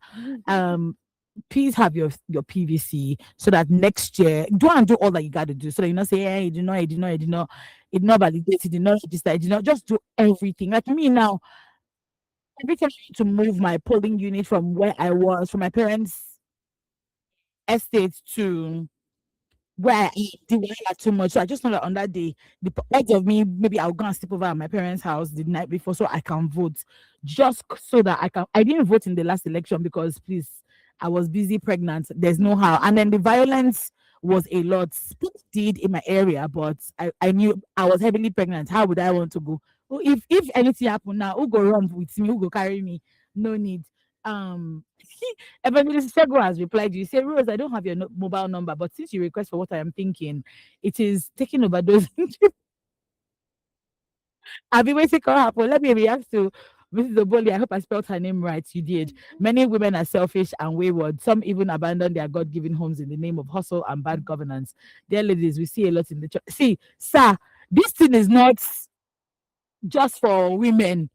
Please have your PVC, so that next year do all that you got to do, so that you not say, hey, you did not validate, you did not register, you did not, just do everything. Like me now, every time I need to move my polling unit from where I was, from my parents' estate to where I did too much. So I just know that on that day, the odds of me, maybe I'll go and sleep over at my parents' house the night before so I can vote. Just so that I didn't vote in the last election because, please, I was busy pregnant. There's no how. And then the violence was a lot. People did in my area, but I knew I was heavily pregnant. How would I want to go? Well, if anything happened now, who go run with me? Who go carry me? No need. Evangelist Sego has replied. You say, Rose, I don't have your mobile number, but since you request for what I am thinking, it is taking overdose. I'll be waiting for her. Let me react to Mrs. Oboli. I hope I spelled her name right. You did. Many women are selfish and wayward. Some even abandon their God-given homes in the name of hustle and bad governance. Dear ladies, we see a lot in the church. See, sir, this thing is not just for women.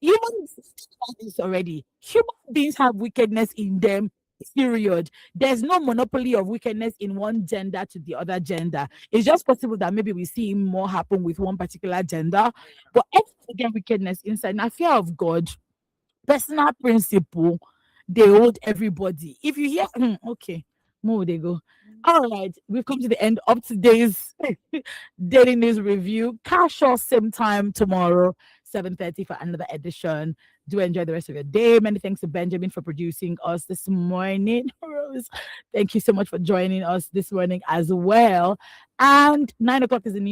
Human beings have this already. Human beings have wickedness in them. Period. There's no monopoly of wickedness in one gender to the other gender. It's just possible that maybe we see more happen with one particular gender, but again, wickedness inside. Now, fear of God, personal principle, they hold everybody. If you hear, okay, more they go. All right, we've come to the end of today's daily news review. Casual same time tomorrow, 7:30 for another edition. Do enjoy the rest of your day. Many thanks to Benjamin for producing us this morning. Rose, thank you so much for joining us this morning as well. And 9 o'clock is the news.